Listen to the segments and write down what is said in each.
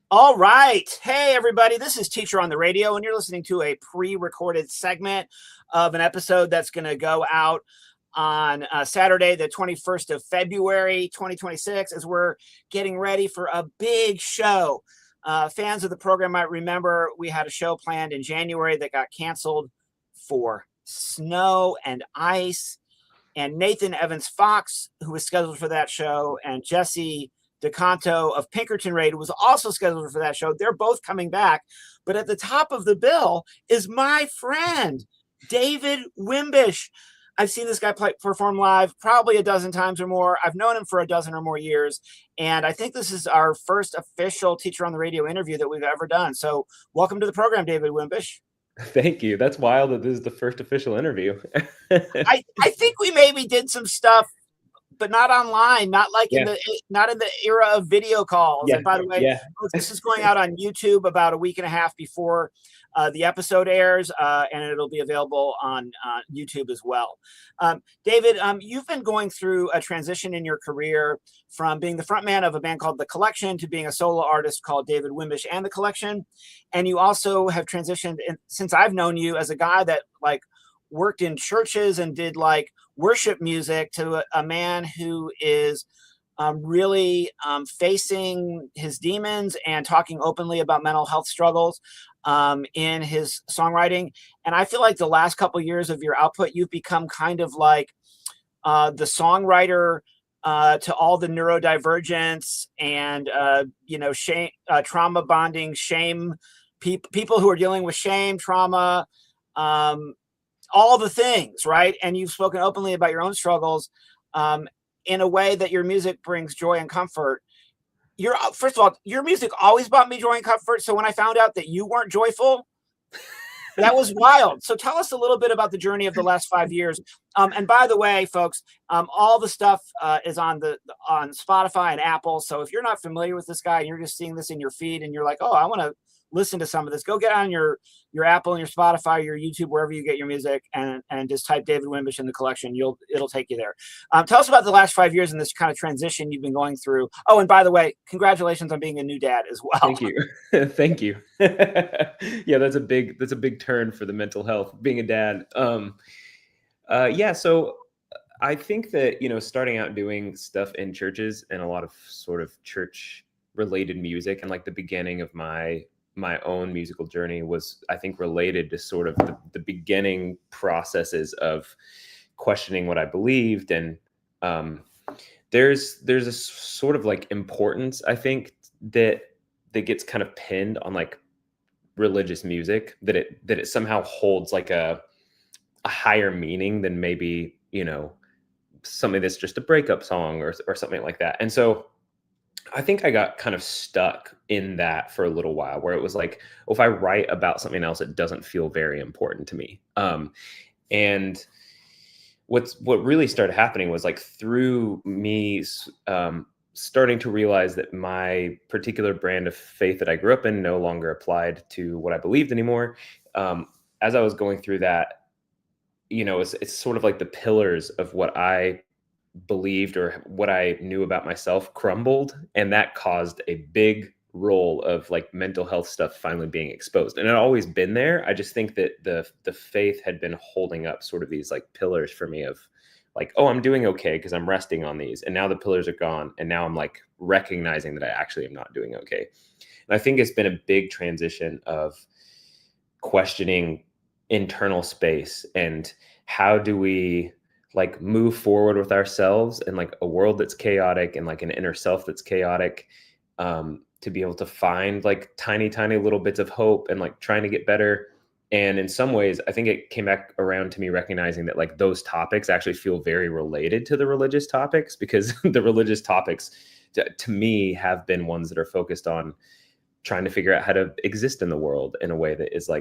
All right. Hey, everybody. This is Teacher on the Radio, and you're listening to a pre-recorded segment of an episode that's going to go out on Saturday, the 21st of February, 2026, as we're getting ready for a big show. Fans of the program might remember we had a show planned in January that got canceled for snow and ice. And Nathan Evans Fox, who was scheduled for that show, and Jesse DeCanto of Pinkerton Raid was also scheduled for that show. They're both coming back. But at the top of the bill is my friend, David Wimbish. I've seen this guy perform live probably a dozen times or more. I've known him for a dozen or more years. And I think this is our first official Teacher on the Radio interview that we've ever done. So welcome to the program, David Wimbish. Thank you. That's wild that this is the first official interview. I think we maybe did some stuff, but not online, not in the era of video calls. Yeah. And by the way, this is going out on YouTube about a week and a half before the episode airs, and it'll be available on YouTube as well. David, you've been going through a transition in your career from being the frontman of a band called The Collection to being a solo artist called David Wimbish and The Collection. And you also have transitioned since I've known you as a guy that worked in churches and did worship music to a man who is really facing his demons and talking openly about mental health struggles in his songwriting. And I feel like the last couple of years of your output, you've become kind of like the songwriter to all the neurodivergence and shame, trauma bonding, shame, people who are dealing with shame, trauma, all the things, right? And you've spoken openly about your own struggles in a way that your music brings joy and comfort. First of all, your music always brought me joy and comfort. So when I found out that you weren't joyful, that was wild. So tell us a little bit about the journey of the last 5 years. And by the way, folks, all the stuff is on Spotify and Apple. So if you're not familiar with this guy and you're just seeing this in your feed and you're like, oh, I want to listen to some of this, go get on your Apple and your Spotify, your YouTube, wherever you get your music, and just type David Wimbish in the collection. It'll take you there. Tell us about the last 5 years and this kind of transition you've been going through. Oh, and by the way, congratulations on being a new dad as well. Thank you. Thank you. Yeah, that's a big turn for the mental health, being a dad. So I think that, starting out doing stuff in churches and a lot of sort of church related music and the beginning of my own musical journey was, I think, related to sort of the beginning processes of questioning what I believed. And there's a sort of importance, I think, that gets kind of pinned on religious music, that it somehow holds a higher meaning than maybe, something that's just a breakup song or something like that. And so I think I got kind of stuck in that for a little while, where it was if I write about something else, it doesn't feel very important to me. And what really started happening was through me starting to realize that my particular brand of faith that I grew up in no longer applied to what I believed anymore. As I was going through that, it's sort of the pillars of what I believed or what I knew about myself crumbled, and that caused a big role of mental health stuff finally being exposed. And it had always been there. I just think that the faith had been holding up sort of these pillars for me of oh, I'm doing okay because I'm resting on these, and now the pillars are gone, and now I'm recognizing that I actually am not doing okay. And I think it's been a big transition of questioning internal space and how do we move forward with ourselves in a world that's chaotic and an inner self that's chaotic, to be able to find tiny little bits of hope and trying to get better. And in some ways, I think it came back around to me recognizing that those topics actually feel very related to the religious topics, because the religious topics to me have been ones that are focused on trying to figure out how to exist in the world in a way that is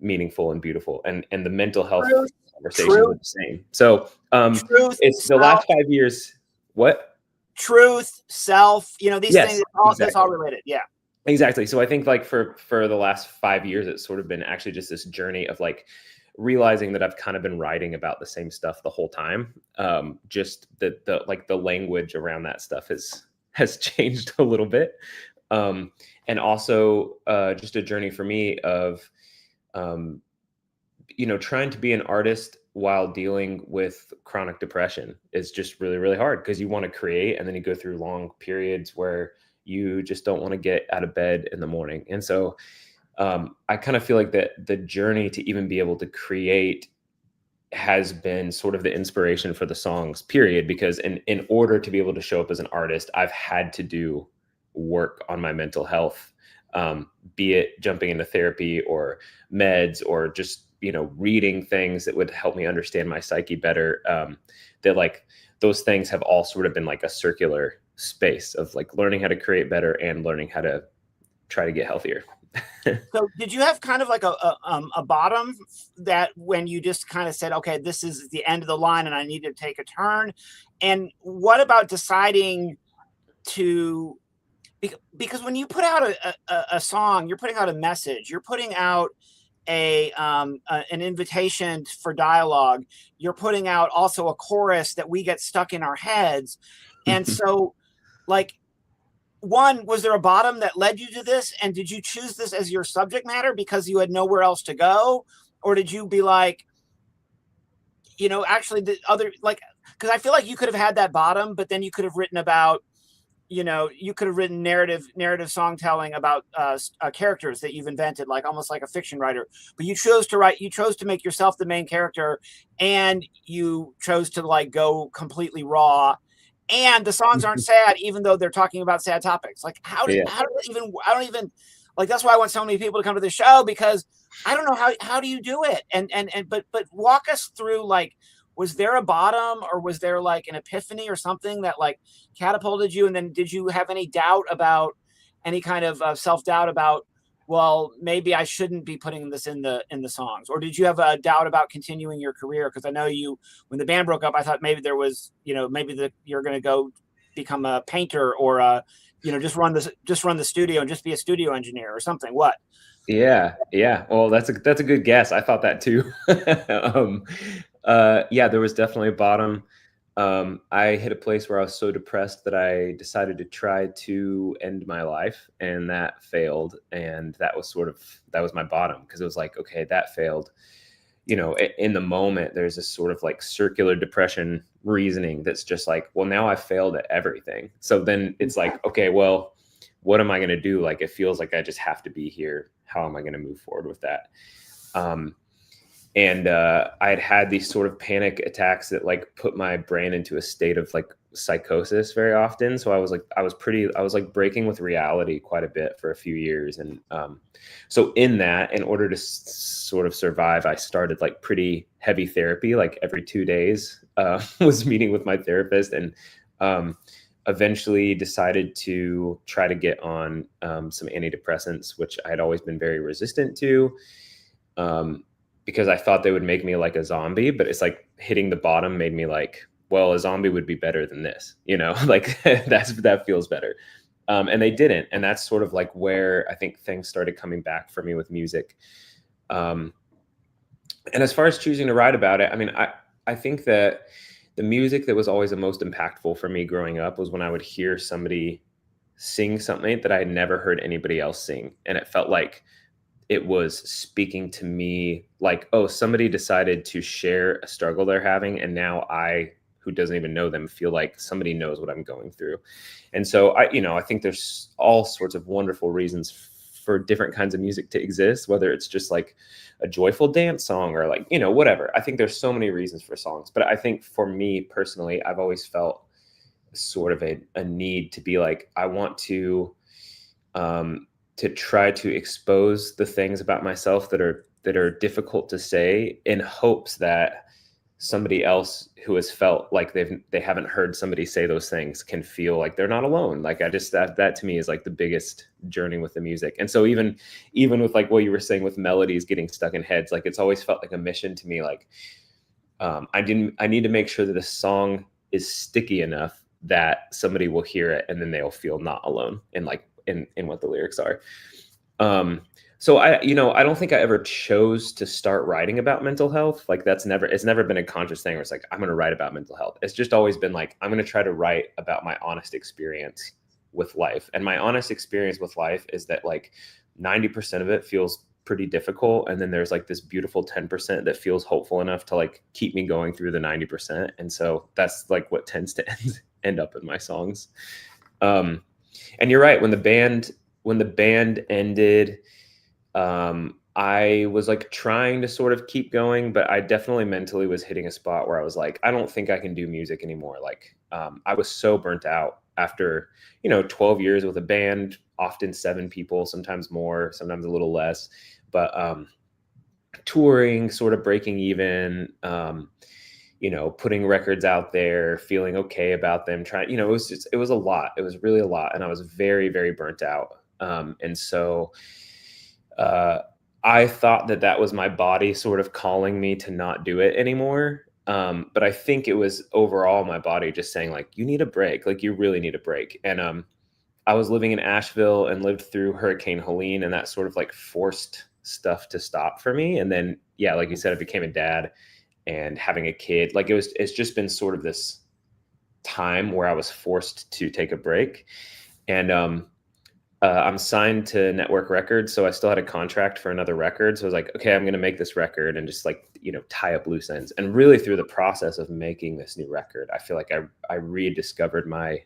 meaningful and beautiful, and the mental health conversations are the same. So it's the last 5 years. What? Truth, self, these things, that's all related. Yeah, exactly. So I think for the last 5 years, it's sort of been actually just this journey of realizing that I've kind of been writing about the same stuff the whole time. Just the language around that stuff has changed a little bit. And also just a journey for me of, um, trying to be an artist while dealing with chronic depression is just really, really hard because you want to create and then you go through long periods where you just don't want to get out of bed in the morning. And so I kind of feel like that the journey to even be able to create has been sort of the inspiration for the songs, period, because in order to be able to show up as an artist, I've had to do work on my mental health, be it jumping into therapy or meds or just reading things that would help me understand my psyche better. That like those things have all sort of been like a circular space of like learning how to create better and learning how to try to get healthier. So did you have kind of like a bottom that when you just kind of said, okay, this is the end of the line and I need to take a turn? And what about deciding to, because when you put out a song, you're putting out a message, you're putting out an invitation for dialogue, you're putting out also a chorus that we get stuck in our heads. And so like, one, was there a bottom that led you to this? And did you choose this as your subject matter because you had nowhere else to go? Or did you be like, actually the other, like, because I feel like you could have had that bottom, but then you could have written about, you could have written narrative song telling about characters that you've invented, like almost like a fiction writer. But you chose to make yourself the main character, and you chose to like go completely raw. And the songs aren't sad, even though they're talking about sad topics. Like how do I don't even like, that's why I want so many people to come to the show, because I don't know how do you do it? But walk us through, like, was there a bottom, or was there like an epiphany or something that like catapulted you? And then did you have any doubt about any kind of self-doubt about, well, maybe I shouldn't be putting this in the songs? Or did you have a doubt about continuing your career? Because I know when the band broke up, I thought maybe there was, maybe you're going to go become a painter, or just run the studio and just be a studio engineer or something. What? Yeah. Well, that's a good guess. I thought that too. Yeah, there was definitely a bottom. I hit a place where I was so depressed that I decided to try to end my life, and that failed. And that was my bottom, because it was like, okay, that failed. In the moment, there's this sort of like circular depression reasoning that's just like, well, now I failed at everything. So then it's like, okay, well, what am I going to do? Like, it feels like I just have to be here. How am I going to move forward with that? And I had these sort of panic attacks that like put my brain into a state of like psychosis very often. So I was breaking with reality quite a bit for a few years. And so in that, in order to sort of survive, I started like pretty heavy therapy, like every 2 days was meeting with my therapist, and eventually decided to try to get on some antidepressants, which I had always been very resistant to. Because I thought they would make me like a zombie, but it's like hitting the bottom made me like, well, a zombie would be better than this, like that feels better. And they didn't. And that's sort of like where I think things started coming back for me with music. And as far as choosing to write about it, I mean, I think that the music that was always the most impactful for me growing up was when I would hear somebody sing something that I had never heard anybody else sing. And it felt like it was speaking to me, like, oh, somebody decided to share a struggle they're having, and now I, who doesn't even know them, feel like somebody knows what I'm going through. And so I think there's all sorts of wonderful reasons for different kinds of music to exist, whether it's just like a joyful dance song or like, whatever. I think there's so many reasons for songs, but I think for me personally, I've always felt sort of a need to be like, I want to try to expose the things about myself that are difficult to say, in hopes that somebody else who has felt like they haven't heard somebody say those things can feel like they're not alone. Like that to me is like the biggest journey with the music. And so even with like what you were saying with melodies getting stuck in heads, like it's always felt like a mission to me. Like I need to make sure that a song is sticky enough that somebody will hear it and then they'll feel not alone in like in what the lyrics are. So I don't think I ever chose to start writing about mental health. Like it's never been a conscious thing where it's like, I'm going to write about mental health. It's just always been like, I'm going to try to write about my honest experience with life. And my honest experience with life is that like 90% of it feels pretty difficult, and then there's like this beautiful 10% that feels hopeful enough to like keep me going through the 90%. And so that's like what tends to end up in my songs. And you're right, when the band ended, I was like trying to sort of keep going, but I definitely mentally was hitting a spot where I was like, I don't think I can do music anymore. Like, I was so burnt out after, 12 years with a band, often 7 people, sometimes more, sometimes a little less, but touring, sort of breaking even, putting records out there, feeling okay about them, trying, it was a lot. It was really a lot. And I was very, very burnt out. And so, I thought that was my body sort of calling me to not do it anymore. But I think it was overall my body just saying like, you need a break. Like you really need a break. And, I was living in Asheville and lived through Hurricane Helene, and that sort of like forced stuff to stop for me. And then, yeah, like you said, I became a dad and having a kid. Like it's just been sort of this time where I was forced to take a break. And, I'm signed to Network Records, so I still had a contract for another record. So I was like, okay, I'm going to make this record and just like, tie up loose ends. And really through the process of making this new record, I feel like I rediscovered my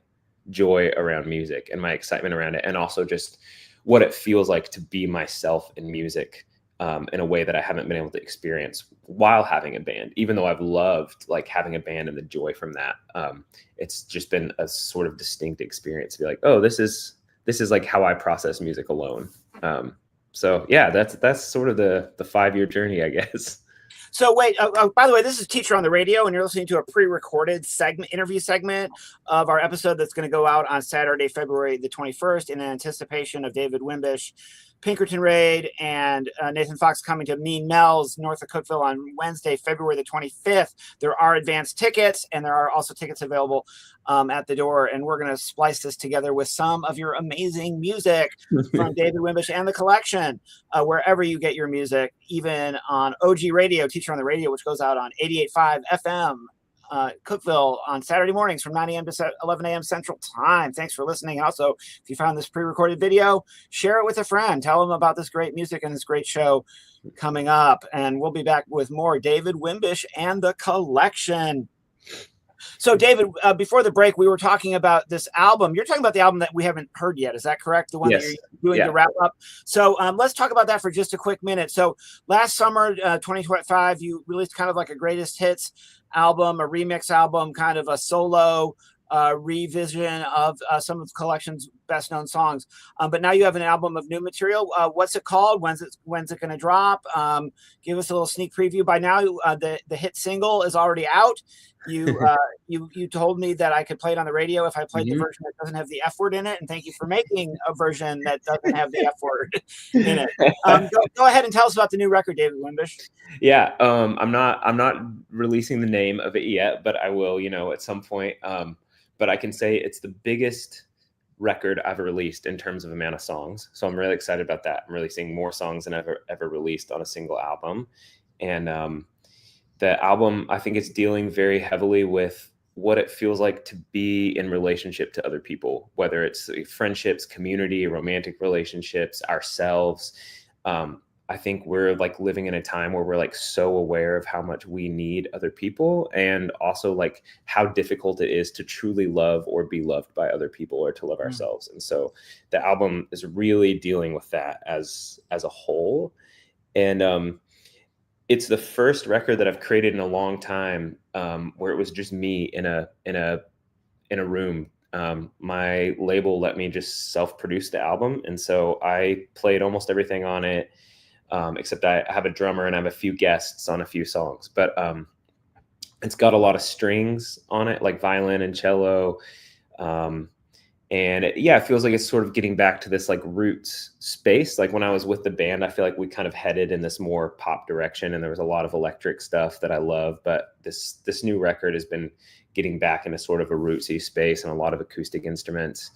joy around music and my excitement around it. And also just what it feels like to be myself in music, in a way that I haven't been able to experience while having a band, even though I've loved like having a band and the joy from that. It's just been a sort of distinct experience to be like, oh, this is like how I process music alone. So yeah, that's sort of the 5-year journey, I guess. So wait, by the way, this is Teacher on the Radio, and you're listening to a pre-recorded interview segment of our episode that's going to go out on Saturday, February the 21st, in anticipation of David Wimbish, Pinkerton Raid, and Nathan Fox coming to Mean Mel's north of Cookeville on Wednesday, February the 25th. There are advanced tickets, and there are also tickets available at the door. And we're going to splice this together with some of your amazing music from David Wimbish and the Collection, wherever you get your music, even on OG Radio, Teacher on the Radio, which goes out on 88.5 FM. Cookeville on Saturday mornings from 9 a.m. to 11 a.m. Central Time. Thanks for listening. Also, if you found this pre-recorded video, share it with a friend. Tell them about this great music and this great show coming up. And we'll be back with more David Wimbish and the Collection. So, David, before the break, we were talking about this album. You're talking about the album that we haven't heard yet. Is that correct? The one that you're doing the wrap up. So let's talk about that for just a quick minute. So last summer, 2025, you released kind of like a greatest hits album, a remix album, kind of a solo revision of some of the Collection's best known songs. But now you have an album of new material. What's it called? When's it going to drop? Give us a little sneak preview. By now, the hit single is already out. You told me that I could play it on the radio if I played the version that doesn't have the F word in it. And thank you for making a version that doesn't have the F word in it. Go ahead and tell us about the new record, David Wimbish. Yeah, I'm not releasing the name of it yet, but I will, at some point. But I can say it's the biggest record I've released in terms of amount of songs. So I'm really excited about that. I'm releasing more songs than I've ever released on a single album. And the album, I think it's dealing very heavily with what it feels like to be in relationship to other people, whether it's friendships, community, romantic relationships, ourselves. I think we're like living in a time where we're like so aware of how much we need other people, and also like how difficult it is to truly love or be loved by other people or to love ourselves. And so the album is really dealing with that as a whole. And it's the first record that I've created in a long time, where it was just me in a room. My label let me just self-produce the album, and so I played almost everything on it. Except I have a drummer and I have a few guests on a few songs, but it's got a lot of strings on it, like violin and cello. And it feels like it's sort of getting back to this like roots space. Like when I was with the band, I feel like we kind of headed in this more pop direction, and there was a lot of electric stuff that I love. But this new record has been getting back into sort of a rootsy space and a lot of acoustic instruments.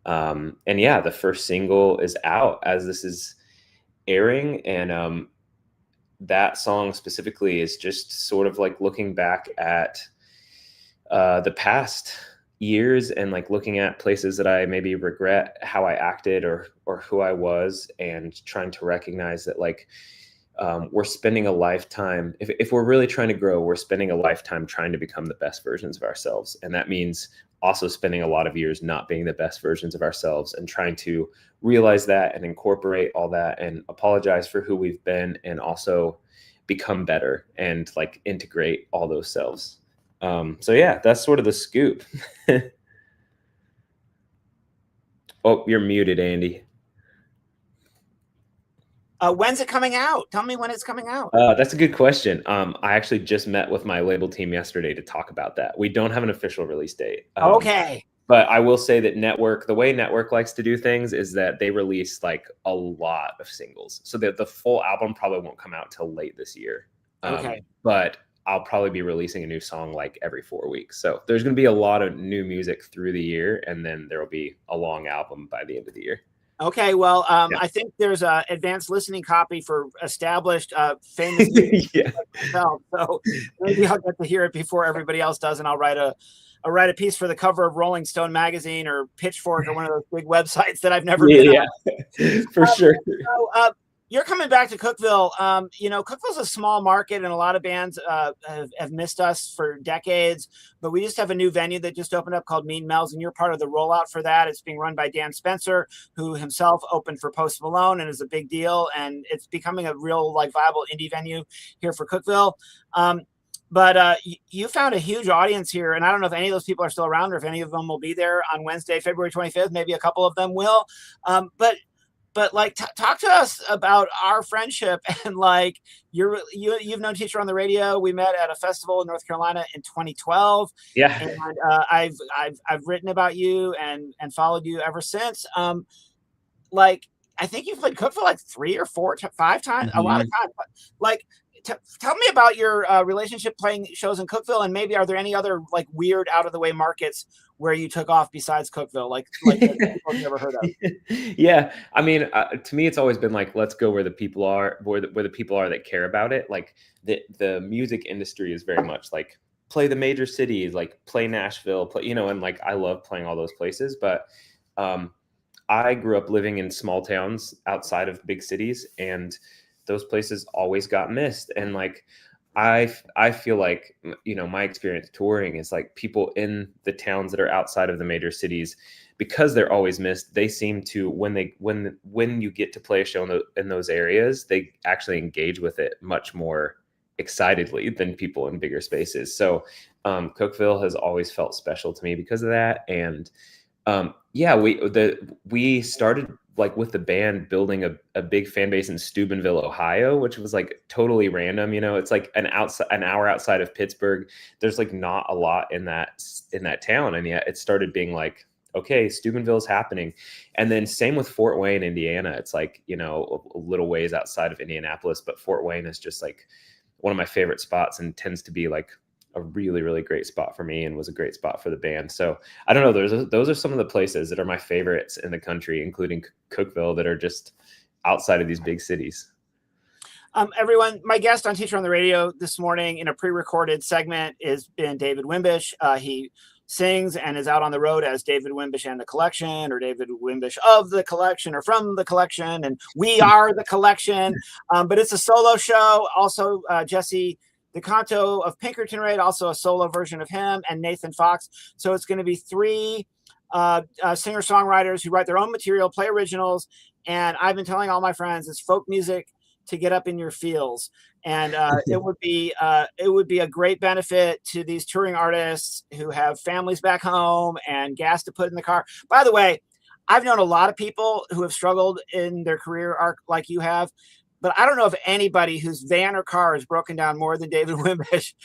And the first single is out as this is airing, and that song specifically is just sort of like looking back at the past years and like looking at places that I maybe regret how I acted or who I was, and trying to recognize that like we're spending a lifetime, if we're really trying to grow, we're spending a lifetime trying to become the best versions of ourselves. And that means also spending a lot of years not being the best versions of ourselves, and trying to realize that and incorporate all that and apologize for who we've been, and also become better and like integrate all those selves. So yeah, that's sort of the scoop. Oh, you're muted, Andy. When's it coming out? Tell me when it's coming out. That's a good question. I actually just met with my label team yesterday to talk about that. We don't have an official release date. Okay. But I will say that the way Network likes to do things is that they release like a lot of singles. So that the full album probably won't come out till late this year. Okay. But I'll probably be releasing a new song like every 4 weeks. So there's going to be a lot of new music through the year, and then there will be a long album by the end of the year. Okay, well, Yeah. I think there's an advanced listening copy for established famous Yeah. myself, so maybe I'll get to hear it before everybody else does, and I'll write a piece for the cover of Rolling Stone magazine or Pitchfork or one of those big websites that I've never been on. For sure. So, you're coming back to Cookeville. Cookeville's a small market, and a lot of bands have missed us for decades. But we just have a new venue that just opened up called Mean Mel's, and you're part of the rollout for that. It's being run by Dan Spencer, who himself opened for Post Malone and is a big deal. And it's becoming a real like viable indie venue here for Cookeville. But you found a huge audience here, and I don't know if any of those people are still around or if any of them will be there on Wednesday, February 25th. Maybe a couple of them will. But like, talk to us about our friendship, and like you've known Teacher on the Radio. We met at a festival in North Carolina in 2012. Yeah. And I've written about you and followed you ever since. Like, I think you've played Cookeville like 3 or 4 to 5 times, a lot of times. Like, tell me about your relationship playing shows in Cookeville, and maybe are there any other like weird out of the way markets where you took off besides Cookeville, like people have never heard of? Yeah, I mean, to me, it's always been like, let's go where the people are, where the people are that care about it. Like the music industry is very much like play the major cities, like play Nashville, play, and like I love playing all those places. But I grew up living in small towns outside of big cities, and those places always got missed. And like I feel like my experience touring is like people in the towns that are outside of the major cities, because they're always missed, they seem to when you get to play a show in those areas, they actually engage with it much more excitedly than people in bigger spaces. So Cookeville has always felt special to me because of that. And we started like with the band building a big fan base in Steubenville, Ohio, which was like totally random. It's like an hour outside of Pittsburgh. There's like not a lot in that town, and yet it started being like, okay, Steubenville's happening. And then same with Fort Wayne, Indiana. It's like a little ways outside of Indianapolis, but Fort Wayne is just like one of my favorite spots, and tends to be like a really, really great spot for me, and was a great spot for the band. So I don't know. Those are some of the places that are my favorites in the country, including Cookeville, that are just outside of these big cities. Everyone, my guest on Teacher on the Radio this morning in a pre-recorded segment has been David Wimbish. He sings and is out on the road as David Wimbish and the Collection, or David Wimbish of the Collection, or from the Collection, and we are the Collection. But it's a solo show. Also, Jesse DeCanto of Pinkerton Raid, also a solo version of him, and Nathan Fox. So it's going to be 3 singer-songwriters who write their own material, play originals. And I've been telling all my friends, it's folk music to get up in your feels. And it would be a great benefit to these touring artists who have families back home and gas to put in the car. By the way, I've known a lot of people who have struggled in their career arc like you have, but I don't know of anybody whose van or car is broken down more than David Wimbish,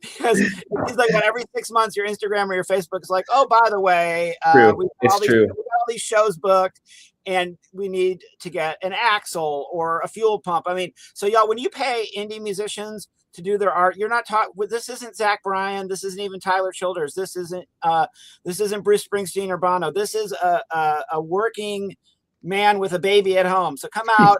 because he's like about every 6 months, your Instagram or your Facebook is like, oh, by the way, we've got all these shows booked, and we need to get an axle or a fuel pump. I mean, so y'all, when you pay indie musicians to do their art, you're not talking. This isn't Zach Bryan. This isn't even Tyler Childers. This isn't Bruce Springsteen or Bono. This is a working man with a baby at home. So come out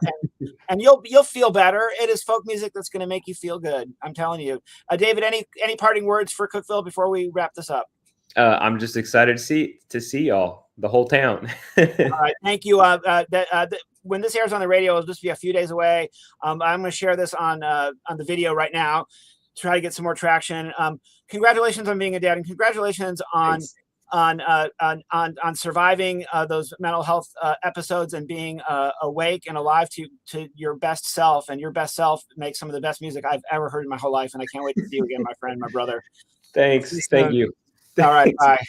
and you'll feel better. It is folk music that's going to make you feel good. I'm telling you. David, any parting words for Cookeville before we wrap this up? I'm just excited to see y'all, the whole town. All right, thank you. When this airs on the radio, it'll just be a few days away. I'm going to share this on the video right now, try to get some more traction. Congratulations on being a dad, and congratulations on surviving those mental health episodes and being awake and alive to your best self. And your best self makes some of the best music I've ever heard in my whole life. And I can't wait to see you again, my friend, my brother. Thanks. Thank you. All right. Bye.